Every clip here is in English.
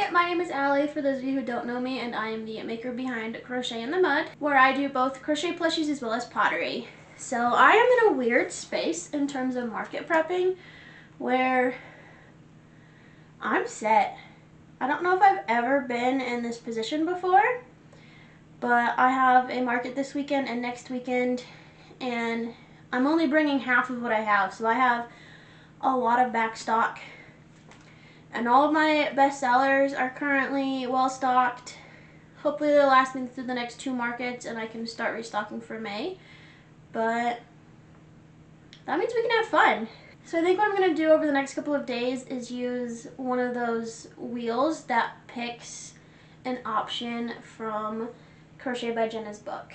Hi, my name is Allie, for those of you who don't know me, and I am the maker behind Crochet in the Mud, where I do both crochet plushies as well as pottery. So I am in a weird space in terms of market prepping, where I'm set. I don't know if I've ever been in this position before, but I have a market this weekend and next weekend, and I'm only bringing half of what I have, so I have a lot of back stock. And all of my best sellers are currently well stocked. Hopefully they'll last me through the next 2 markets and I can start restocking for May. But that means we can have fun. So I think what I'm going to do over the next couple of days is use one of those wheels that picks an option from Crochet by Genna's book.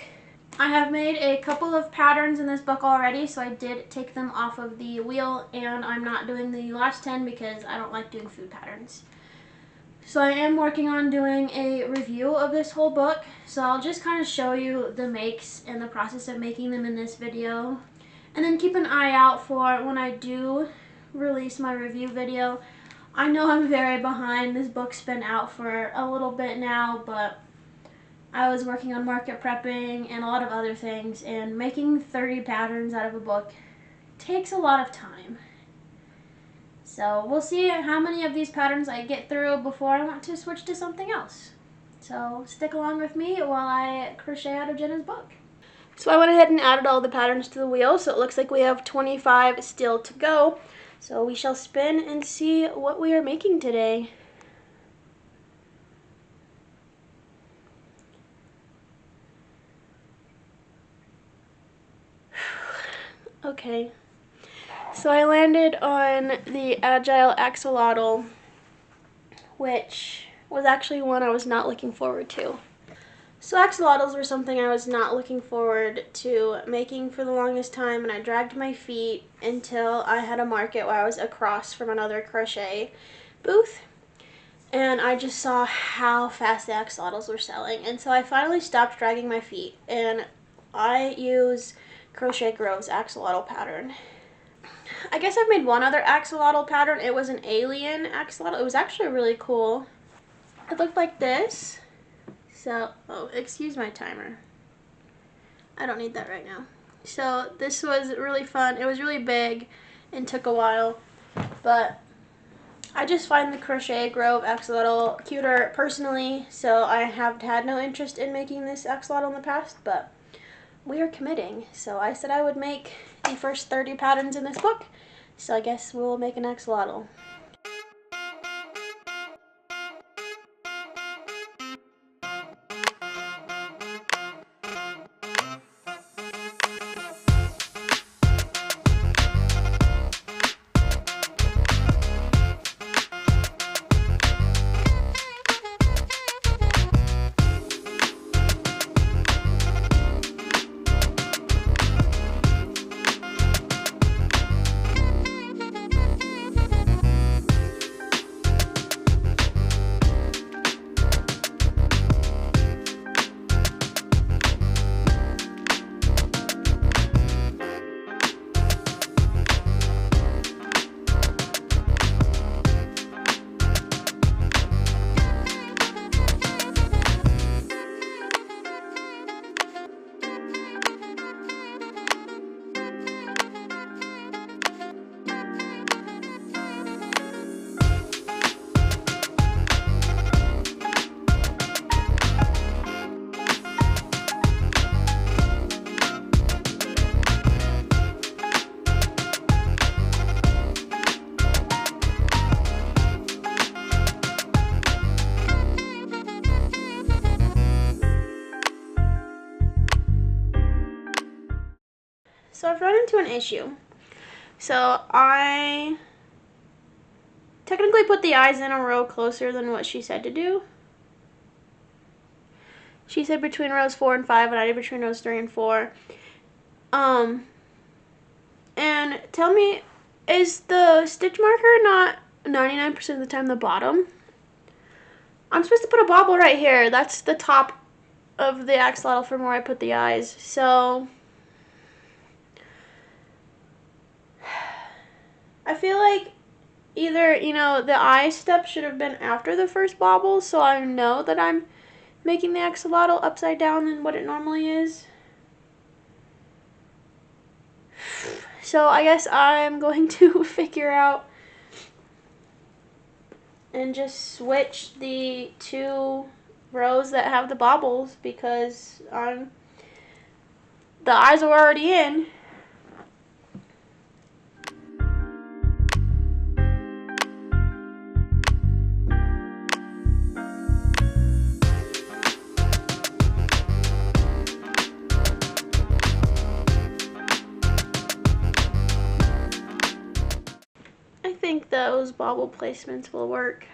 I have made a couple of patterns in this book already, so I did take them off of the wheel, and I'm not doing the last 10 because I don't like doing food patterns. So I am working on doing a review of this whole book, so I'll just kind of show you the makes and the process of making them in this video. And then keep an eye out for when I do release my review video. I know I'm very behind. This book's been out for a little bit now, but I was working on market prepping and a lot of other things, and making 30 patterns out of a book takes a lot of time. So we'll see how many of these patterns I get through before I want to switch to something else. So stick along with me while I crochet out of Genna's book. So I went ahead and added all the patterns to the wheel, so it looks like we have 25 still to go. So we shall spin and see what we are making today. Okay, so I landed on the Agile Axolotl, which was actually one I was not looking forward to. So axolotls were something I was not looking forward to making for the longest time, and I dragged my feet until I had a market where I was across from another crochet booth, and I just saw how fast the axolotls were selling, and so I finally stopped dragging my feet, and I use Crochet Grove's axolotl pattern. I guess I've made one other axolotl pattern. It was an alien axolotl. It was actually really cool. It looked like this. So, oh, excuse my timer. I don't need that right now. So this was really fun. It was really big and took a while, but I just find the Crochet Grove axolotl cuter personally, so I have had no interest in making this axolotl in the past, but we are committing. So I said I would make the first 30 patterns in this book, so I guess we'll make an axolotl. So I've run into an issue. So I technically put the eyes in a row closer than what she said to do. She said between rows 4 and 5, and I did between rows 3 and 4. And tell me, is the stitch marker not 99% of the time the bottom? I'm supposed to put a bobble right here. That's the top of the axolotl from where I put the eyes. So I feel like either, you know, the eye step should have been after the first bobble, so I know that I'm making the axolotl upside down than what it normally is. So I guess I'm going to figure out and just switch the 2 rows that have the bobbles because the eyes are already in. I think those bobble placements will work.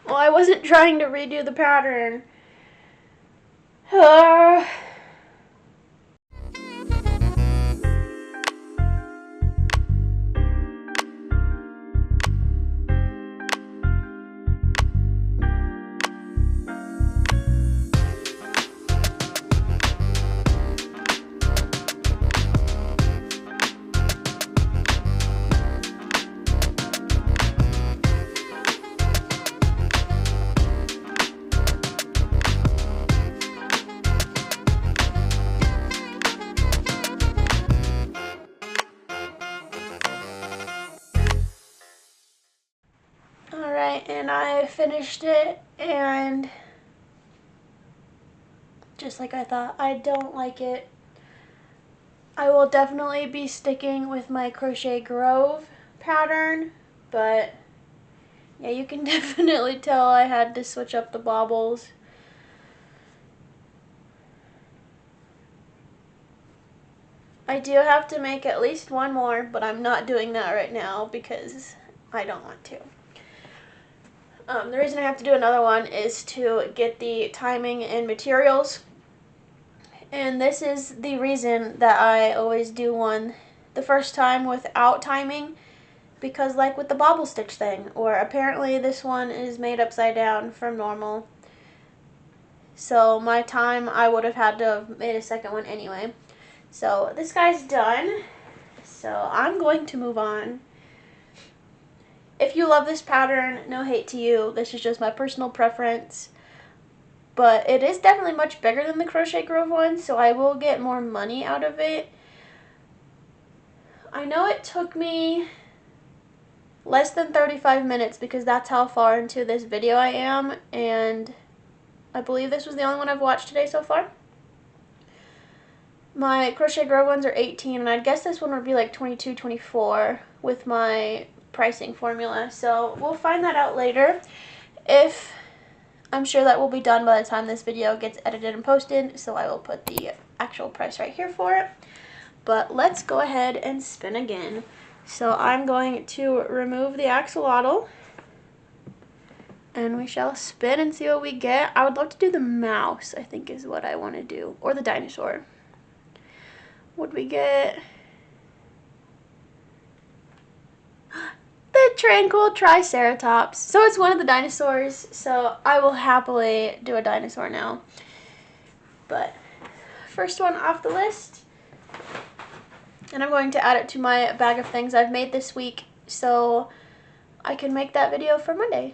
Well, I wasn't trying to redo the pattern. Alright, and I finished it, and just like I thought, I don't like it. I will definitely be sticking with my Crochet Grove pattern, but yeah, you can definitely tell I had to switch up the bobbles. I do have to make at least one more, but I'm not doing that right now because I don't want to. The reason I have to do another one is to get the timing and materials. And this is the reason that I always do one the first time without timing, because like with the bobble stitch thing, or apparently this one is made upside down from normal. So my time, I would have had to have made a second one anyway. So this guy's done. So I'm going to move on. If you love this pattern, no hate to you. This is just my personal preference. But it is definitely much bigger than the Crochet Grove one, so I will get more money out of it. I know it took me less than 35 minutes because that's how far into this video I am, and I believe this was the only one I've watched today so far. My Crochet Grove ones are 18, and I'd guess this one would be like 22, 24 with my pricing formula, so we'll find that out later. I'm sure that will be done by the time this video gets edited and posted, so I will put the actual price right here for it. But let's go ahead and spin again. So I'm going to remove the axolotl, and we shall spin and see what we get. I would love to do the mouse, I think is what I want to do, or the dinosaur. What we get? The tranquil triceratops. So it's one of the dinosaurs, so I will happily do a dinosaur now. But first one off the list, and I'm going to add it to my bag of things I've made this week so I can make that video for Monday.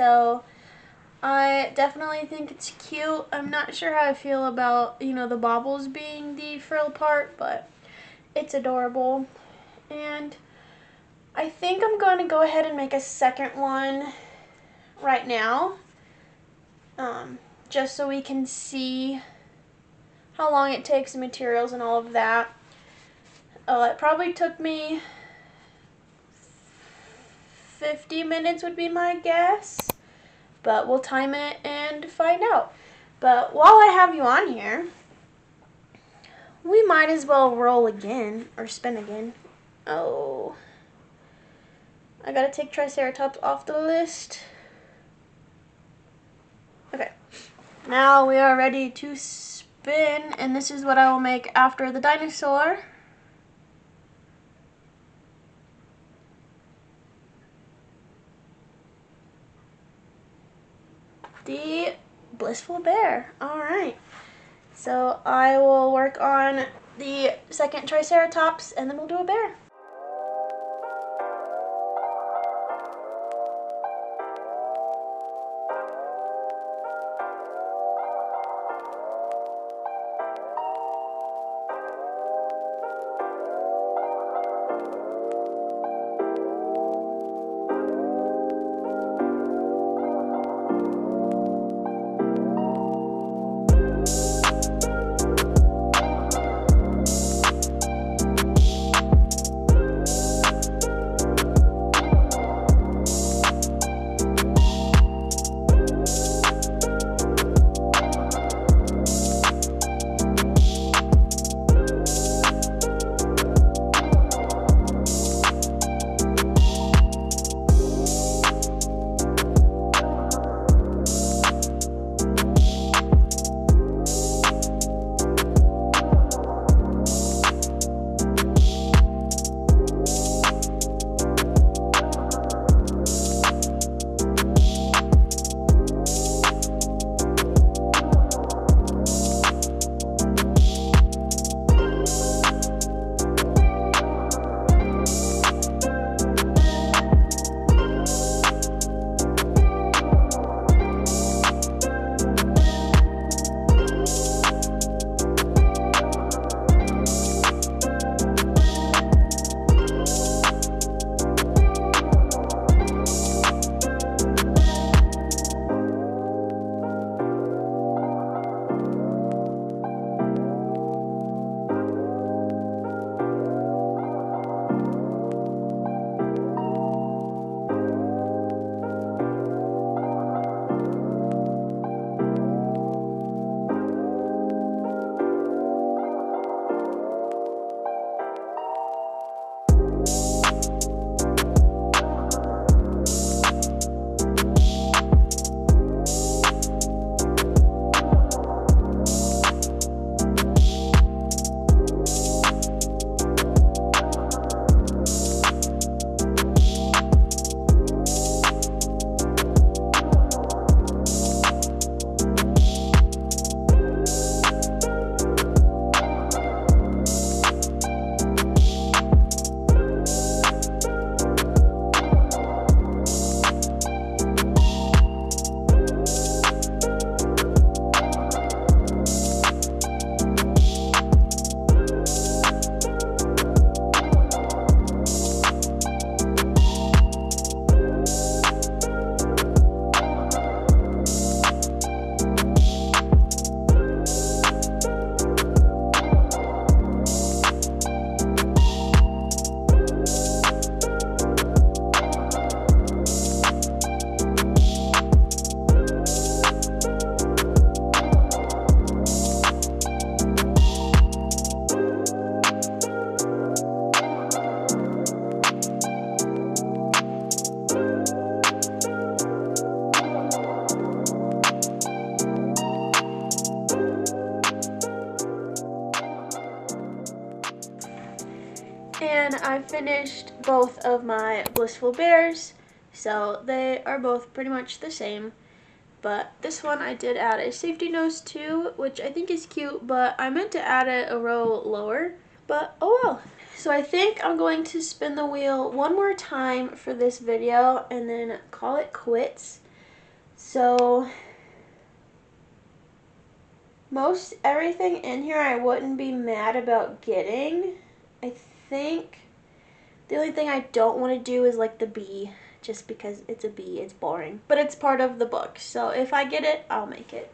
So I definitely think it's cute. I'm not sure how I feel about, you know, the baubles being the frill part, but it's adorable. And I think I'm going to go ahead and make a second one right now, just so we can see how long it takes, the materials and all of that. It probably took me 50 minutes would be my guess, but we'll time it and find out. But while I have you on here, we might as well roll again, or spin again. Oh, I gotta take Triceratops off the list. Okay, now we are ready to spin, and this is what I will make after the dinosaur. The blissful bear. Alright, so I will work on the second Triceratops and then we'll do a bear. And I finished both of my blissful bears, so they are both pretty much the same. But this one I did add a safety nose to, which I think is cute, but I meant to add it a row lower, but oh well. So I think I'm going to spin the wheel one more time for this video and then call it quits. So most everything in here I wouldn't be mad about getting. I think the only thing I don't want to do is like the bee, just because it's a bee, it's boring. But it's part of the book, so if I get it, I'll make it.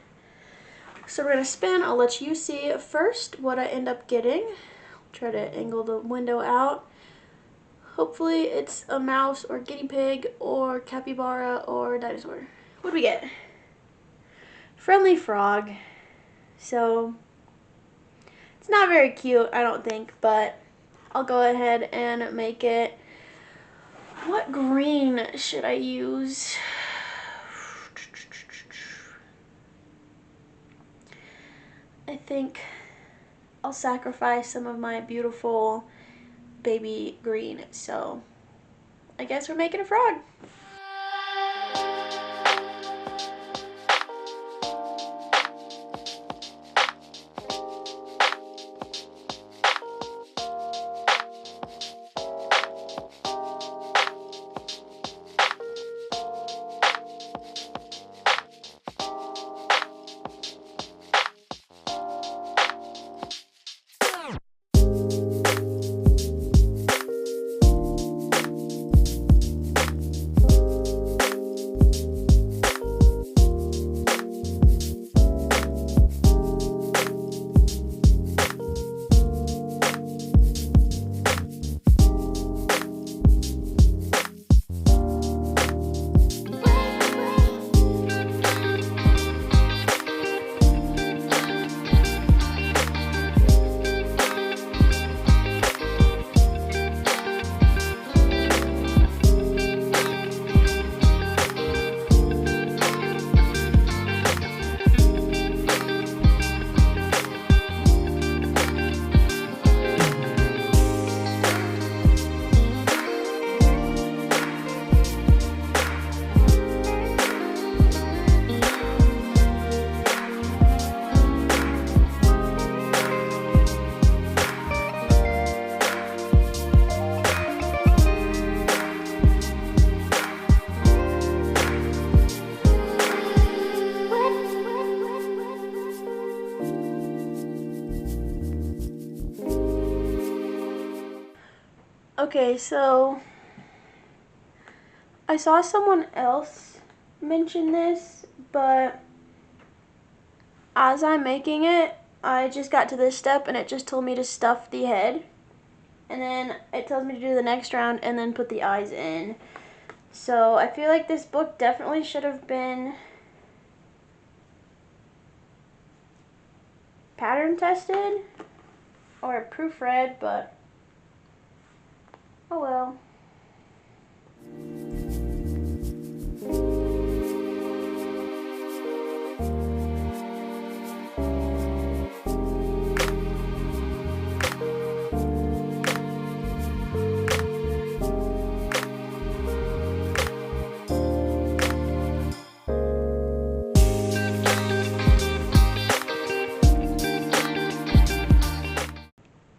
So we're going to spin. I'll let you see first what I end up getting. Try to angle the window out. Hopefully it's a mouse or guinea pig or capybara or dinosaur. What do we get? Friendly frog. So it's not very cute, I don't think, but I'll go ahead and make it. What green should I use? I think I'll sacrifice some of my beautiful baby green. So I guess we're making a frog. Okay, so I saw someone else mention this, but as I'm making it, I just got to this step and it just told me to stuff the head. And then it tells me to do the next round and then put the eyes in. So I feel like this book definitely should have been pattern tested or proofread, but oh well.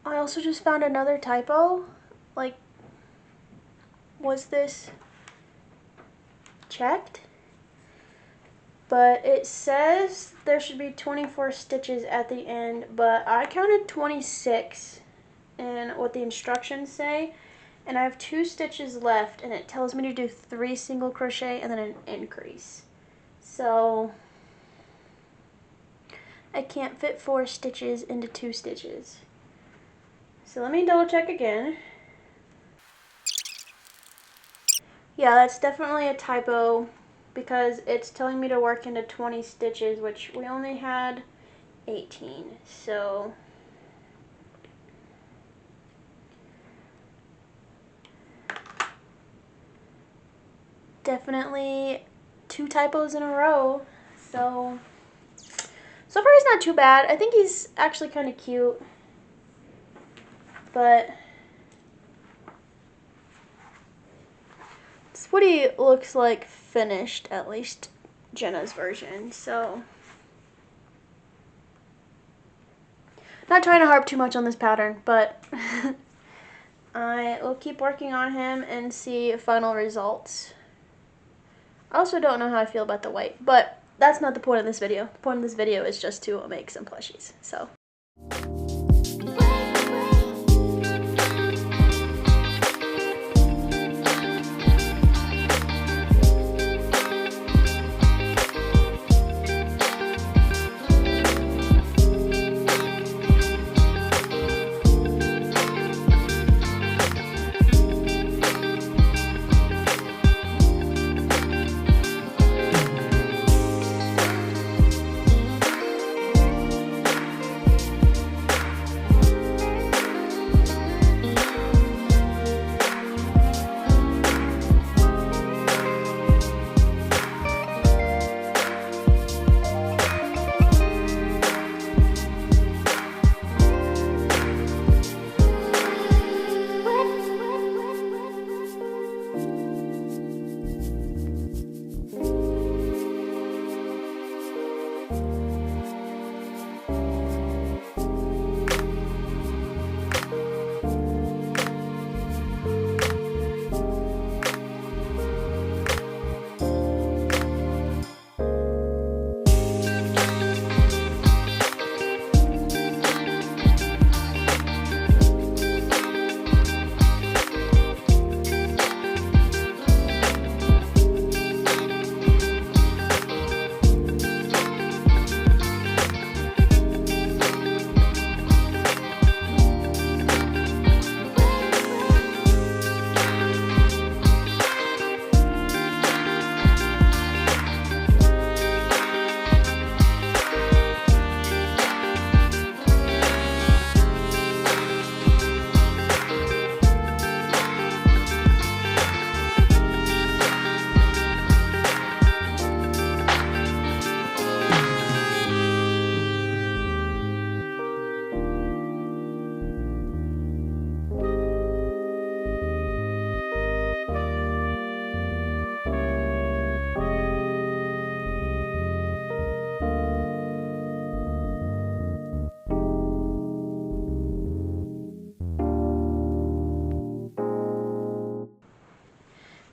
I also just found another typo. Like, was this checked? But it says there should be 24 stitches at the end, but I counted 26 in what the instructions say, and I have 2 stitches left, and it tells me to do 3 single crochet and then an increase. So I can't fit 4 stitches into 2 stitches. So let me double check again. Yeah, that's definitely a typo because it's telling me to work into 20 stitches, which we only had 18. So definitely 2 typos in a row. So far he's not too bad. I think he's actually kind of cute. But it's what he looks like finished, at least Genna's version. So not trying to harp too much on this pattern, but I will keep working on him and see final results. I also don't know how I feel about the white, but that's not the point of this video. The point of this video is just to make some plushies, so.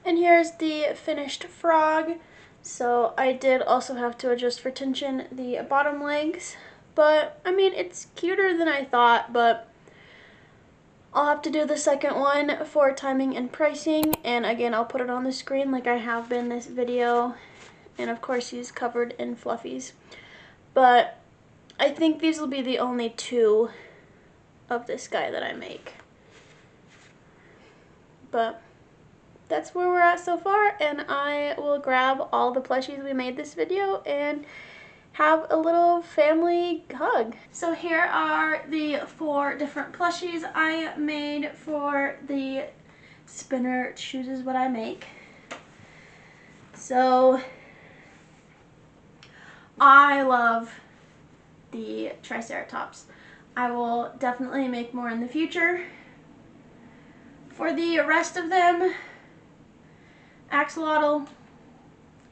And here's the finished frog. So I did also have to adjust for tension the bottom legs, but I mean, it's cuter than I thought, but I'll have to do the second one for timing and pricing, and again, I'll put it on the screen like I have been this video, and of course he's covered in fluffies. But I think these will be the only two of this guy that I make. But that's where we're at so far, and I will grab all the plushies we made this video and have a little family hug. So here are the 4 different plushies I made for the spinner chooses what I make. So I love the Triceratops. I will definitely make more in the future. For the rest of them, Axolotl,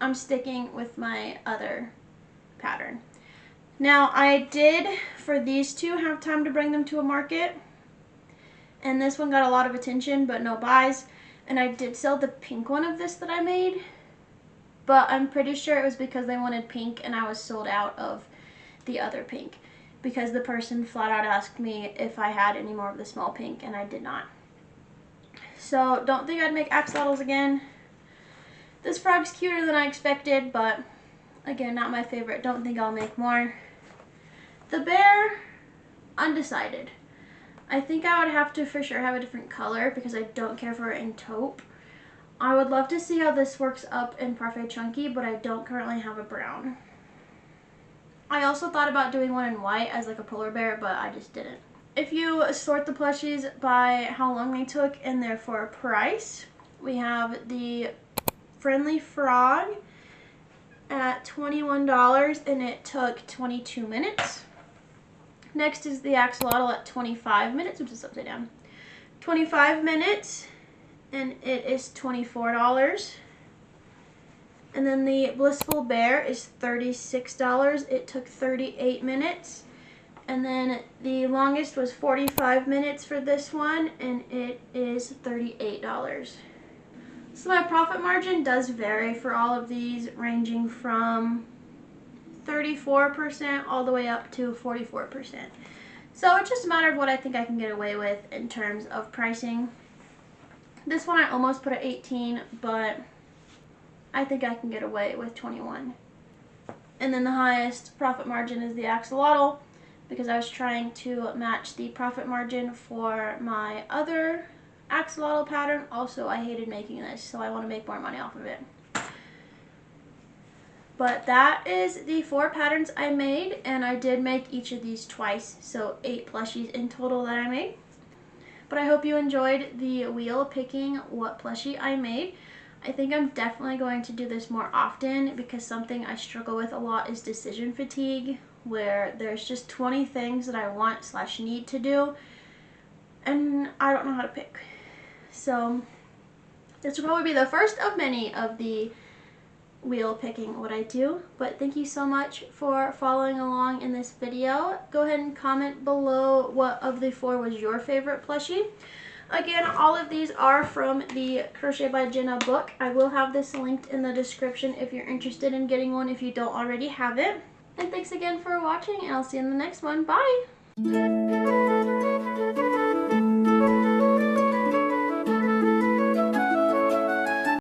I'm sticking with my other pattern. Now I did, for these two, have time to bring them to a market, and this one got a lot of attention but no buys, and I did sell the pink one of this that I made, but I'm pretty sure it was because they wanted pink and I was sold out of the other pink, because the person flat out asked me if I had any more of the small pink and I did not. So don't think I'd make axolotls again. This frog's cuter than I expected, but again, not my favorite. Don't think I'll make more. The bear, undecided. I think I would have to for sure have a different color because I don't care for it in taupe. I would love to see how this works up in Parfait Chunky, but I don't currently have a brown. I also thought about doing one in white as like a polar bear, but I just didn't. If you sort the plushies by how long they took and therefore price, we have the Friendly Frog at $21 and it took 22 minutes. Next is the Axolotl at 25 minutes, which is upside down. 25 minutes and it is $24. And then the Blissful Bear is $36. It took 38 minutes. And then the longest was 45 minutes for this one, and it is $38. So my profit margin does vary for all of these, ranging from 34% all the way up to 44%. So it's just a matter of what I think I can get away with in terms of pricing. This one I almost put at 18, but I think I can get away with 21. And then the highest profit margin is the Axolotl, because I was trying to match the profit margin for my other Axolotl pattern. Also, I hated making this, so I want to make more money off of it. But that is the 4 patterns I made, and I did make each of these twice, so 8 plushies in total that I made. But I hope you enjoyed the wheel picking what plushie I made. I think I'm definitely going to do this more often, because something I struggle with a lot is decision fatigue, where there's just 20 things that I want / need to do, and I don't know how to pick. So this will probably be the first of many of the wheel picking what I do, but thank you so much for following along in this video. Go ahead and comment below what of the 4 was your favorite plushie. Again, all of these are from the Crochet by Genna book. I will have this linked in the description if you're interested in getting one if you don't already have it. And thanks again for watching, and I'll see you in the next one. Bye!